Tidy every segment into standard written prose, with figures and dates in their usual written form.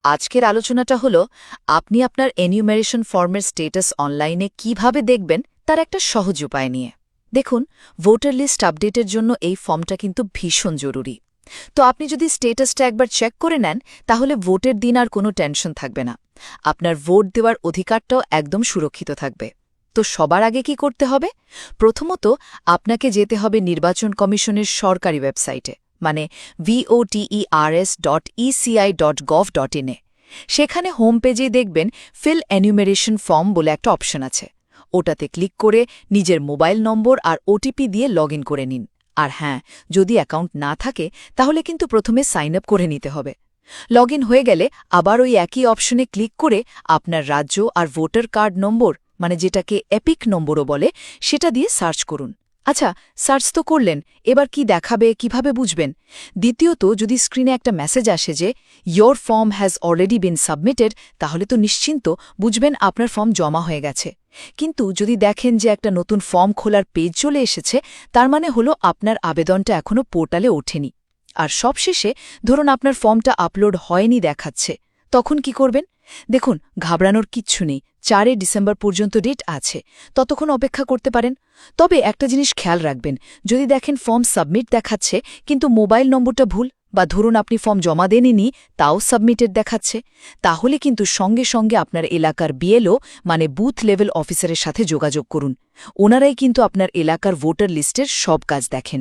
আজকের আলোচনাটা হলো আপনি আপনার এনিউমারেশন ফর্মের স্ট্যাটাস অনলাইনে কিভাবে দেখবেন তার একটা সহজ উপায় নিয়ে। দেখুন, ভোটার লিস্ট আপডেটের জন্য এই ফর্মটা কিন্তু ভীষণ জরুরি। তো আপনি যদি স্ট্যাটাসটা একবার চেক করে নেন, তাহলে ভোটের দিন আর কোনো টেনশন থাকবে না। আপনার ভোট দেওয়ার অধিকারটাও একদম সুরক্ষিত থাকবে। তো সবার আগে কি করতে হবে? প্রথমত, আপনাকে যেতে হবে নির্বাচন কমিশনের সরকারি ওয়েবসাইটে, মানে voters.eci.gov.in এ। সেখানে হোম পেজেই দেখবেন ফিল এনিউমেরেশন ফর্ম বলে একটা অপশন আছে। ওটাতে ক্লিক করে নিজের মোবাইল নম্বর আর ওটিপি দিয়ে লগ করে নিন। আর হ্যাঁ, যদি অ্যাকাউন্ট না থাকে তাহলে কিন্তু প্রথমে সাইন আপ করে নিতে হবে। লগ হয়ে গেলে আবার ওই একই অপশনে ক্লিক করে আপনার রাজ্য আর ভোটার কার্ড নম্বর, মানে যেটাকে এপিক নম্বরও বলে, সেটা দিয়ে সার্চ করুন। আচ্ছা, সার্চ তো করলেন, এবার কি দেখাবে, কিভাবে বুঝবেন? দ্বিতীয়ত, যদি স্ক্রিনে একটা মেসেজ আসে যে your form has already been submitted, তাহলে তো নিশ্চিন্ত বুঝবেন আপনার ফর্ম জমা হয়ে গেছে। কিন্তু যদি দেখেন যে একটা নতুন ফর্ম খোলার পেজ চলে এসেছে, তার মানে হলো আপনার আবেদনটা এখনও পোর্টালে ওঠেনি। আর সবশেষে ধরুন আপনার ফর্মটা আপলোড হয়নি দেখাচ্ছে, তখন কি করবেন? দেখুন, ঘাবড়ানোর কিচ্ছু নেই। 4 ডিসেম্বর পর্যন্ত ডেট আছে, ততক্ষণ অপেক্ষা করতে পারেন। তবে একটা জিনিস খেয়াল রাখবেন, যদি দেখেন ফর্ম সাবমিট দেখাচ্ছে কিন্তু মোবাইল নম্বরটা ভুল, বা ধরুন আপনি ফর্ম জমা দেননি তাও সাবমিটেড দেখাচ্ছে, তাহলে কিন্তু সঙ্গে সঙ্গে আপনার এলাকার বিএলও, মানে বুথ লেভেল অফিসারের সাথে যোগাযোগ করুন। ওনারাই কিন্তু আপনার এলাকার ভোটার লিস্টের সব কাজ দেখেন।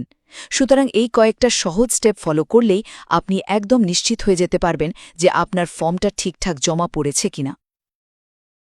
সুতরাং এই কয়েকটা সহজ স্টেপ ফলো করলেই আপনি একদম নিশ্চিত হয়ে যেতে পারবেন যে আপনার ফর্মটা ঠিকঠাক জমা পড়েছে কিনা।